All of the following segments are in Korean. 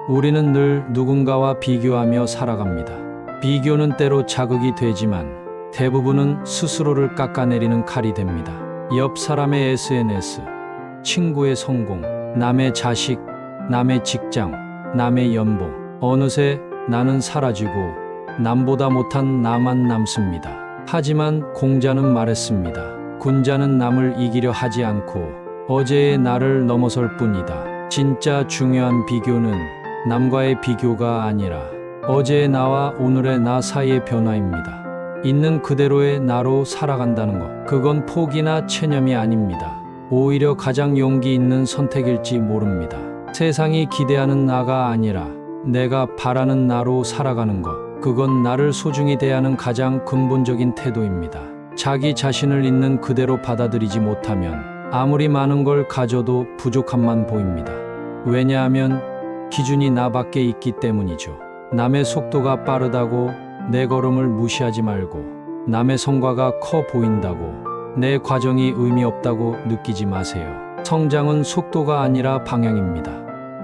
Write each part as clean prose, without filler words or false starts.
우리는 늘 누군가와 비교하며 살아갑니다. 비교는 때로 자극이 되지만 대부분은 스스로를 깎아내리는 칼이 됩니다. 옆 사람의 SNS, 친구의 성공, 남의 자식, 남의 직장, 남의 연봉. 어느새 나는 사라지고 남보다 못한 나만 남습니다. 하지만 공자는 말했습니다. 군자는 남을 이기려 하지 않고 어제의 나를 넘어설 뿐이다. 진짜 중요한 비교는 남과의 비교가 아니라 어제의 나와 오늘의 나 사이의 변화입니다. 있는 그대로의 나로 살아간다는 것. 그건 포기나 체념이 아닙니다. 오히려 가장 용기 있는 선택일지 모릅니다. 세상이 기대하는 나가 아니라 내가 바라는 나로 살아가는 것. 그건 나를 소중히 대하는 가장 근본적인 태도입니다. 자기 자신을 있는 그대로 받아들이지 못하면 아무리 많은 걸 가져도 부족함만 보입니다. 왜냐하면 기준이 나밖에 있기 때문이죠. 남의 속도가 빠르다고 내 걸음을 무시하지 말고, 남의 성과가 커 보인다고 내 과정이 의미 없다고 느끼지 마세요. 성장은 속도가 아니라 방향입니다.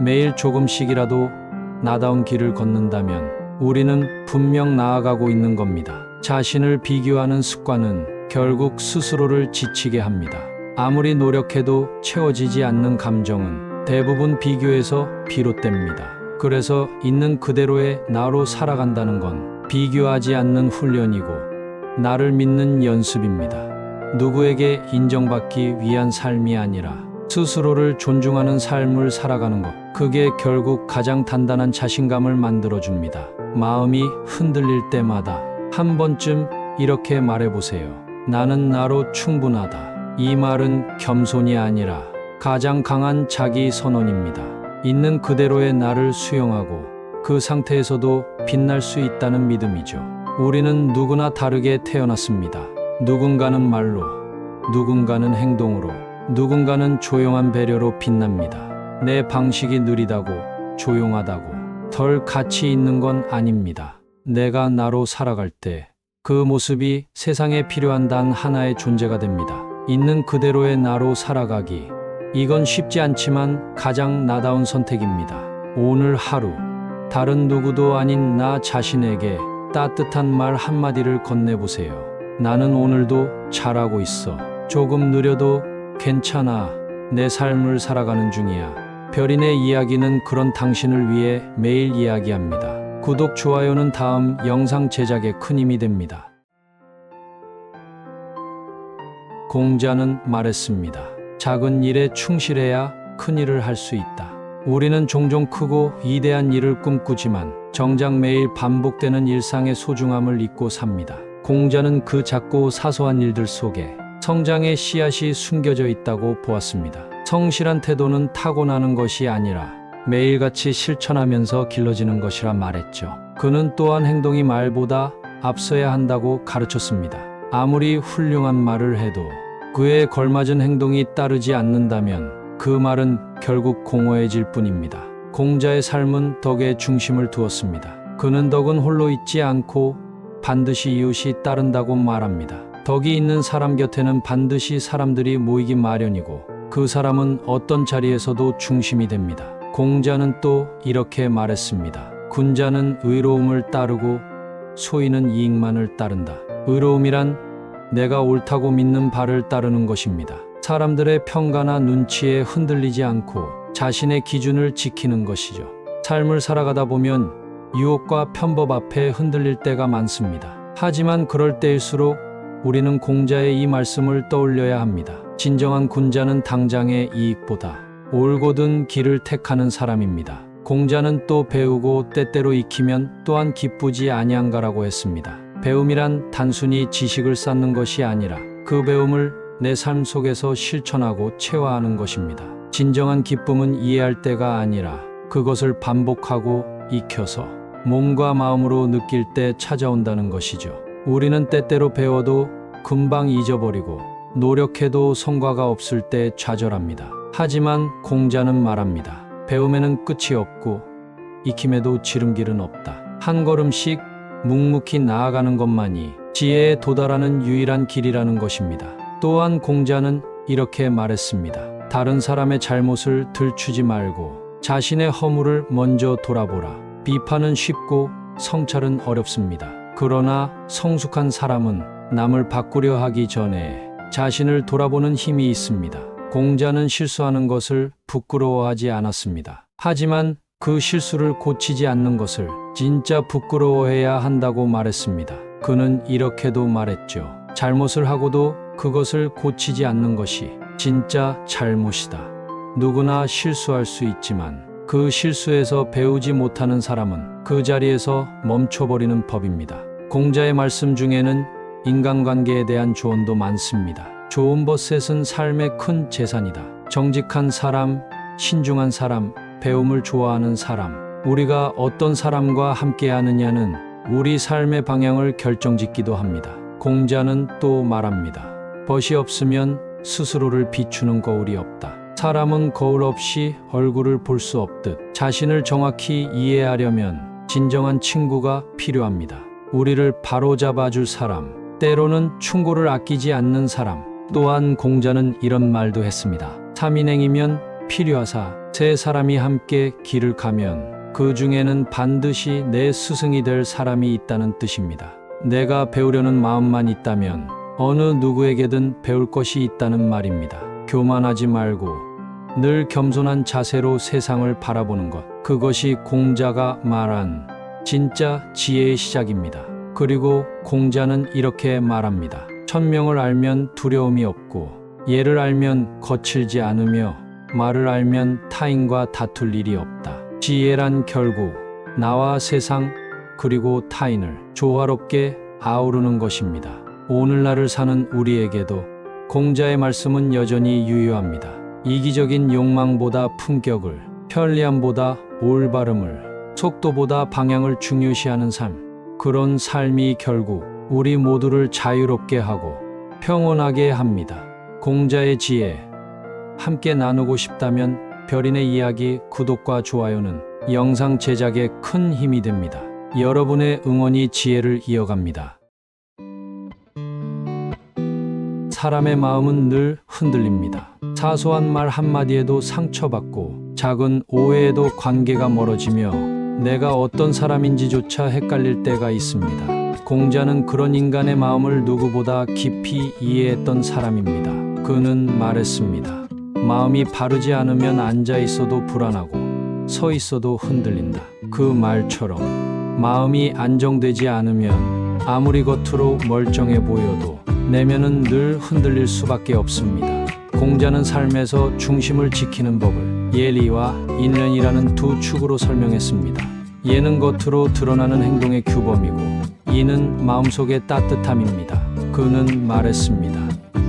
매일 조금씩이라도 나다운 길을 걷는다면 우리는 분명 나아가고 있는 겁니다. 자신을 비교하는 습관은 결국 스스로를 지치게 합니다. 아무리 노력해도 채워지지 않는 감정은 대부분 비교에서 비롯됩니다. 그래서 있는 그대로의 나로 살아간다는 건 비교하지 않는 훈련이고 나를 믿는 연습입니다. 누구에게 인정받기 위한 삶이 아니라 스스로를 존중하는 삶을 살아가는 것. 그게 결국 가장 단단한 자신감을 만들어줍니다. 마음이 흔들릴 때마다 한 번쯤 이렇게 말해보세요. 나는 나로 충분하다. 이 말은 겸손이 아니라 가장 강한 자기 선언입니다. 있는 그대로의 나를 수용하고 그 상태에서도 빛날 수 있다는 믿음이죠. 우리는 누구나 다르게 태어났습니다. 누군가는 말로, 누군가는 행동으로, 누군가는 조용한 배려로 빛납니다. 내 방식이 느리다고, 조용하다고, 덜 가치 있는 건 아닙니다. 내가 나로 살아갈 때 그 모습이 세상에 필요한 단 하나의 존재가 됩니다. 있는 그대로의 나로 살아가기. 이건 쉽지 않지만 가장 나다운 선택입니다. 오늘 하루, 다른 누구도 아닌 나 자신에게 따뜻한 말 한마디를 건네보세요. 나는 오늘도 잘하고 있어. 조금 느려도 괜찮아. 내 삶을 살아가는 중이야. 별인의 이야기는 그런 당신을 위해 매일 이야기합니다. 구독, 좋아요는 다음 영상 제작에 큰 힘이 됩니다. 공자는 말했습니다. 작은 일에 충실해야 큰 일을 할 수 있다. 우리는 종종 크고 위대한 일을 꿈꾸지만 정작 매일 반복되는 일상의 소중함을 잊고 삽니다. 공자는 그 작고 사소한 일들 속에 성장의 씨앗이 숨겨져 있다고 보았습니다. 성실한 태도는 타고나는 것이 아니라 매일같이 실천하면서 길러지는 것이라 말했죠. 그는 또한 행동이 말보다 앞서야 한다고 가르쳤습니다. 아무리 훌륭한 말을 해도 그에 걸맞은 행동이 따르지 않는다면 그 말은 결국 공허해질 뿐입니다. 공자의 삶은 덕에 중심을 두었습니다. 그는 덕은 홀로 있지 않고 반드시 이웃이 따른다고 말합니다. 덕이 있는 사람 곁에는 반드시 사람들이 모이기 마련이고 그 사람은 어떤 자리에서도 중심이 됩니다. 공자는 또 이렇게 말했습니다. 군자는 의로움을 따르고 소인은 이익만을 따른다. 의로움이란 내가 옳다고 믿는 바를 따르는 것입니다. 사람들의 평가나 눈치에 흔들리지 않고 자신의 기준을 지키는 것이죠. 삶을 살아가다 보면 유혹과 편법 앞에 흔들릴 때가 많습니다. 하지만 그럴 때일수록 우리는 공자의 이 말씀을 떠올려야 합니다. 진정한 군자는 당장의 이익보다 올곧은 길을 택하는 사람입니다. 공자는 또 배우고 때때로 익히면 또한 기쁘지 아니한가라고 했습니다. 배움이란 단순히 지식을 쌓는 것이 아니라 그 배움을 내 삶 속에서 실천하고 체화하는 것입니다. 진정한 기쁨은 이해할 때가 아니라 그것을 반복하고 익혀서 몸과 마음으로 느낄 때 찾아온다는 것이죠. 우리는 때때로 배워도 금방 잊어버리고 노력해도 성과가 없을 때 좌절합니다. 하지만 공자는 말합니다. 배움에는 끝이 없고 익힘에도 지름길은 없다. 한 걸음씩 묵묵히 나아가는 것만이 지혜에 도달하는 유일한 길이라는 것입니다. 또한 공자는 이렇게 말했습니다. 다른 사람의 잘못을 들추지 말고 자신의 허물을 먼저 돌아보라. 비판은 쉽고 성찰은 어렵습니다. 그러나 성숙한 사람은 남을 바꾸려 하기 전에 자신을 돌아보는 힘이 있습니다. 공자는 실수하는 것을 부끄러워하지 않았습니다. 하지만 그 실수를 고치지 않는 것을 진짜 부끄러워해야 한다고 말했습니다. 그는 이렇게도 말했죠. 잘못을 하고도 그것을 고치지 않는 것이 진짜 잘못이다. 누구나 실수할 수 있지만 그 실수에서 배우지 못하는 사람은 그 자리에서 멈춰버리는 법입니다. 공자의 말씀 중에는 인간관계에 대한 조언도 많습니다. 좋은 버셋은 삶의 큰 재산이다. 정직한 사람, 신중한 사람, 배움을 좋아하는 사람. 우리가 어떤 사람과 함께 하느냐는 우리 삶의 방향을 결정짓기도 합니다. 공자는 또 말합니다. 벗이 없으면 스스로를 비추는 거울이 없다. 사람은 거울 없이 얼굴을 볼 수 없듯 자신을 정확히 이해하려면 진정한 친구가 필요합니다. 우리를 바로잡아 줄 사람, 때로는 충고를 아끼지 않는 사람. 또한 공자는 이런 말도 했습니다. 3인행이면 필요하사 세 사람이 함께 길을 가면 그 중에는 반드시 내 스승이 될 사람이 있다는 뜻입니다. 내가 배우려는 마음만 있다면 어느 누구에게든 배울 것이 있다는 말입니다. 교만하지 말고 늘 겸손한 자세로 세상을 바라보는 것. 그것이 공자가 말한 진짜 지혜의 시작입니다. 그리고 공자는 이렇게 말합니다. 천명을 알면 두려움이 없고 예를 알면 거칠지 않으며 말을 알면 타인과 다툴 일이 없다. 지혜란 결국 나와 세상 그리고 타인을 조화롭게 아우르는 것입니다. 오늘날을 사는 우리에게도 공자의 말씀은 여전히 유효합니다. 이기적인 욕망보다 품격을, 편리함보다 올바름을, 속도보다 방향을 중요시하는 삶. 그런 삶이 결국 우리 모두를 자유롭게 하고 평온하게 합니다. 공자의 지혜 함께 나누고 싶다면 별인의 이야기 구독과 좋아요는 영상 제작에 큰 힘이 됩니다. 여러분의 응원이 지혜를 이어갑니다. 사람의 마음은 늘 흔들립니다. 사소한 말 한마디에도 상처받고 작은 오해에도 관계가 멀어지며 내가 어떤 사람인지조차 헷갈릴 때가 있습니다. 공자는 그런 인간의 마음을 누구보다 깊이 이해했던 사람입니다. 그는 말했습니다. 마음이 바르지 않으면 앉아 있어도 불안하고 서 있어도 흔들린다. 그 말처럼 마음이 안정되지 않으면 아무리 겉으로 멀쩡해 보여도 내면은 늘 흔들릴 수밖에 없습니다. 공자는 삶에서 중심을 지키는 법을 예리와 인연이라는 두 축으로 설명했습니다. 예는 겉으로 드러나는 행동의 규범이고 이는 마음속의 따뜻함입니다. 그는 말했습니다.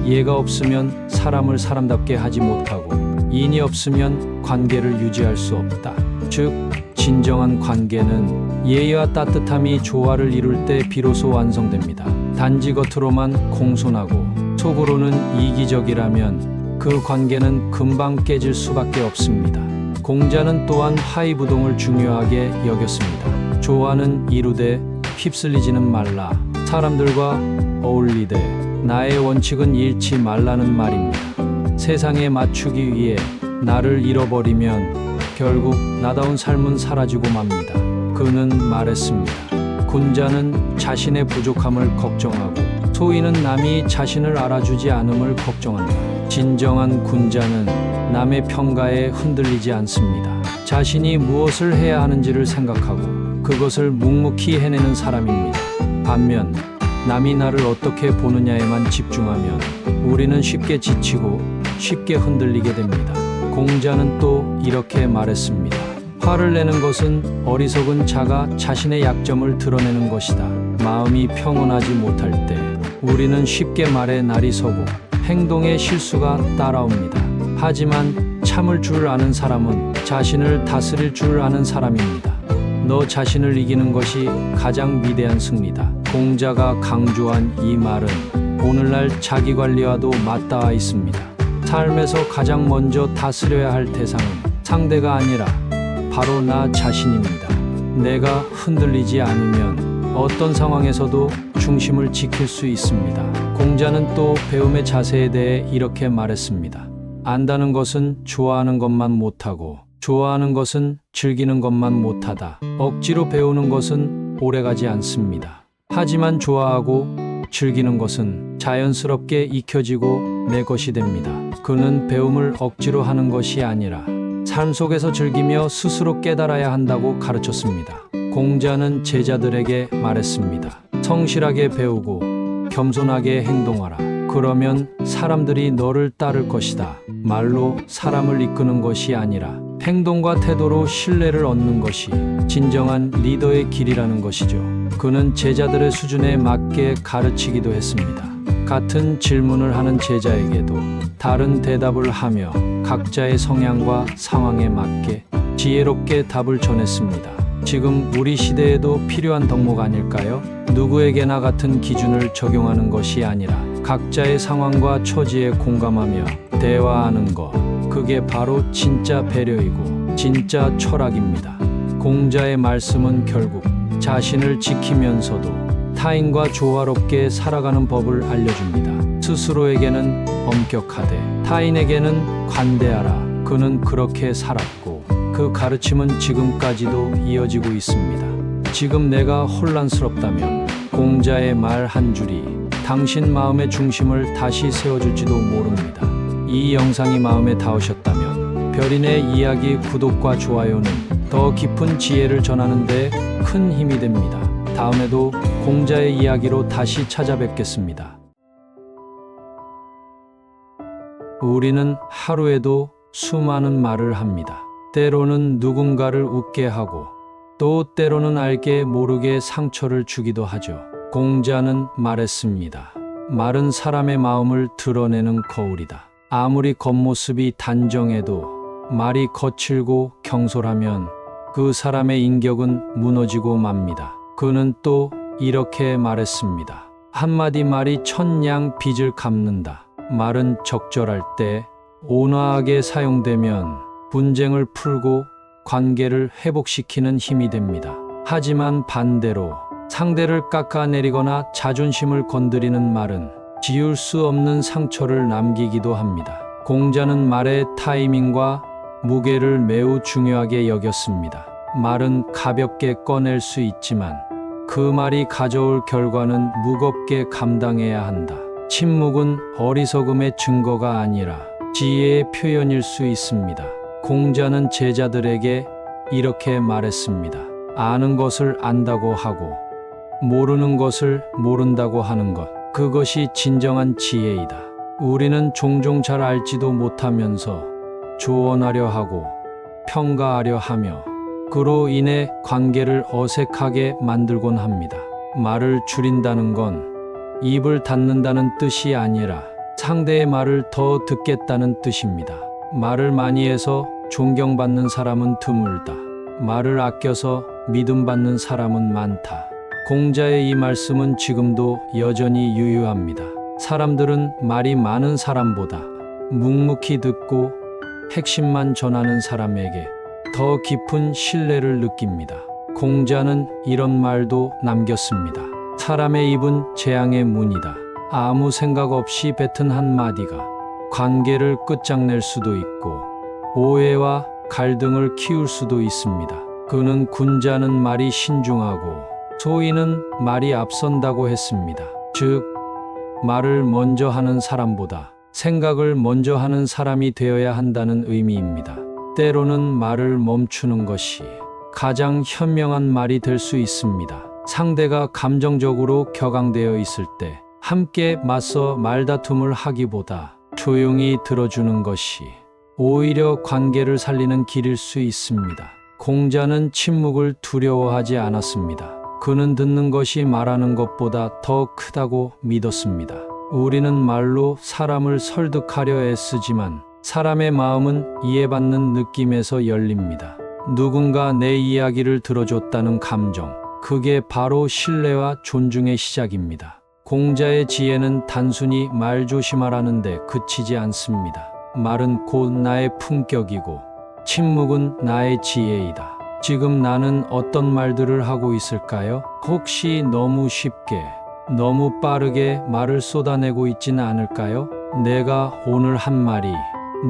예가 없으면 사람을 사람답게 하지 못하고 인이 없으면 관계를 유지할 수 없다. 즉 진정한 관계는 예의와 따뜻함이 조화를 이룰 때 비로소 완성됩니다. 단지 겉으로만 공손하고 속으로는 이기적이라면 그 관계는 금방 깨질 수밖에 없습니다. 공자는 또한 화의부동을 중요하게 여겼습니다. 조화는 이루되 휩쓸리지는 말라. 사람들과 어울리되 나의 원칙은 잃지 말라는 말입니다. 세상에 맞추기 위해 나를 잃어버리면 결국 나다운 삶은 사라지고 맙니다. 그는 말했습니다. 군자는 자신의 부족함을 걱정하고 소인은 남이 자신을 알아주지 않음을 걱정한다. 진정한 군자는 남의 평가에 흔들리지 않습니다. 자신이 무엇을 해야 하는지를 생각하고 그것을 묵묵히 해내는 사람입니다. 반면 남이 나를 어떻게 보느냐에만 집중하면 우리는 쉽게 지치고 쉽게 흔들리게 됩니다. 공자는 또 이렇게 말했습니다. 화를 내는 것은 어리석은 자가 자신의 약점을 드러내는 것이다. 마음이 평온하지 못할 때 우리는 쉽게 말에 날이 서고 행동에 실수가 따라옵니다. 하지만 참을 줄 아는 사람은 자신을 다스릴 줄 아는 사람입니다. 너 자신을 이기는 것이 가장 위대한 승리다. 공자가 강조한 이 말은 오늘날 자기관리와도 맞닿아 있습니다. 삶에서 가장 먼저 다스려야 할 대상은 상대가 아니라 바로 나 자신입니다. 내가 흔들리지 않으면 어떤 상황에서도 중심을 지킬 수 있습니다. 공자는 또 배움의 자세에 대해 이렇게 말했습니다. 안다는 것은 좋아하는 것만 못하고 좋아하는 것은 즐기는 것만 못하다. 억지로 배우는 것은 오래가지 않습니다. 하지만 좋아하고 즐기는 것은 자연스럽게 익혀지고 내 것이 됩니다. 그는 배움을 억지로 하는 것이 아니라 삶 속에서 즐기며 스스로 깨달아야 한다고 가르쳤습니다. 공자는 제자들에게 말했습니다. 성실하게 배우고 겸손하게 행동하라. 그러면 사람들이 너를 따를 것이다. 말로 사람을 이끄는 것이 아니라 행동과 태도로 신뢰를 얻는 것이 진정한 리더의 길이라는 것이죠. 그는 제자들의 수준에 맞게 가르치기도 했습니다. 같은 질문을 하는 제자에게도 다른 대답을 하며 각자의 성향과 상황에 맞게 지혜롭게 답을 전했습니다. 지금 우리 시대에도 필요한 덕목 아닐까요? 누구에게나 같은 기준을 적용하는 것이 아니라 각자의 상황과 처지에 공감하며 대화하는 것. 그게 바로 진짜 배려이고 진짜 철학입니다. 공자의 말씀은 결국 자신을 지키면서도 타인과 조화롭게 살아가는 법을 알려줍니다. 스스로에게는 엄격하되 타인에게는 관대하라. 그는 그렇게 살았고 그 가르침은 지금까지도 이어지고 있습니다. 지금 내가 혼란스럽다면 공자의 말 한 줄이 당신 마음의 중심을 다시 세워줄지도 모릅니다. 이 영상이 마음에 닿으셨다면 별인의 이야기 구독과 좋아요는 더 깊은 지혜를 전하는 데 큰 힘이 됩니다. 다음에도 공자의 이야기로 다시 찾아뵙겠습니다. 우리는 하루에도 수많은 말을 합니다. 때로는 누군가를 웃게 하고 또 때로는 알게 모르게 상처를 주기도 하죠. 공자는 말했습니다. 말은 사람의 마음을 드러내는 거울이다. 아무리 겉모습이 단정해도 말이 거칠고 경솔하면 그 사람의 인격은 무너지고 맙니다. 그는 또 이렇게 말했습니다. 한마디 말이 천냥 빚을 갚는다. 말은 적절할 때 온화하게 사용되면 분쟁을 풀고 관계를 회복시키는 힘이 됩니다. 하지만 반대로 상대를 깎아내리거나 자존심을 건드리는 말은 지울 수 없는 상처를 남기기도 합니다. 공자는 말의 타이밍과 무게를 매우 중요하게 여겼습니다. 말은 가볍게 꺼낼 수 있지만 그 말이 가져올 결과는 무겁게 감당해야 한다. 침묵은 어리석음의 증거가 아니라 지혜의 표현일 수 있습니다. 공자는 제자들에게 이렇게 말했습니다. 아는 것을 안다고 하고 모르는 것을 모른다고 하는 것, 그것이 진정한 지혜이다. 우리는 종종 잘 알지도 못하면서 조언하려 하고 평가하려 하며 그로 인해 관계를 어색하게 만들곤 합니다. 말을 줄인다는 건 입을 닫는다는 뜻이 아니라 상대의 말을 더 듣겠다는 뜻입니다. 말을 많이 해서 존경받는 사람은 드물다. 말을 아껴서 믿음받는 사람은 많다. 공자의 이 말씀은 지금도 여전히 유효합니다. 사람들은 말이 많은 사람보다 묵묵히 듣고 핵심만 전하는 사람에게 더 깊은 신뢰를 느낍니다. 공자는 이런 말도 남겼습니다. 사람의 입은 재앙의 문이다. 아무 생각 없이 뱉은 한마디가 관계를 끝장낼 수도 있고 오해와 갈등을 키울 수도 있습니다. 그는 군자는 말이 신중하고 소인은 말이 앞선다고 했습니다. 즉, 말을 먼저 하는 사람보다 생각을 먼저 하는 사람이 되어야 한다는 의미입니다. 때로는 말을 멈추는 것이 가장 현명한 말이 될 수 있습니다. 상대가 감정적으로 격앙되어 있을 때 함께 맞서 말다툼을 하기보다 조용히 들어주는 것이 오히려 관계를 살리는 길일 수 있습니다. 공자는 침묵을 두려워하지 않았습니다. 그는 듣는 것이 말하는 것보다 더 크다고 믿었습니다. 우리는 말로 사람을 설득하려 애쓰지만 사람의 마음은 이해받는 느낌에서 열립니다. 누군가 내 이야기를 들어줬다는 감정, 그게 바로 신뢰와 존중의 시작입니다. 공자의 지혜는 단순히 말 조심하라는 데 그치지 않습니다. 말은 곧 나의 품격이고 침묵은 나의 지혜이다. 지금 나는 어떤 말들을 하고 있을까요? 혹시 너무 쉽게, 너무 빠르게 말을 쏟아내고 있지는 않을까요? 내가 오늘 한 말이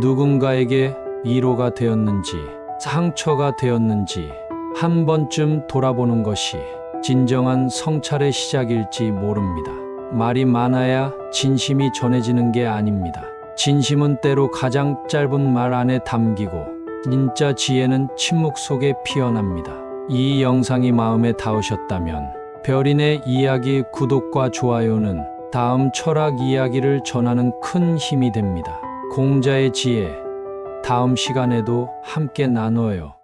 누군가에게 위로가 되었는지, 상처가 되었는지 한 번쯤 돌아보는 것이 진정한 성찰의 시작일지 모릅니다. 말이 많아야 진심이 전해지는 게 아닙니다. 진심은 때로 가장 짧은 말 안에 담기고 진짜 지혜는 침묵 속에 피어납니다. 이 영상이 마음에 닿으셨다면 별인의 이야기 구독과 좋아요는 다음 철학 이야기를 전하는 큰 힘이 됩니다. 공자의 지혜, 다음 시간에도 함께 나눠요.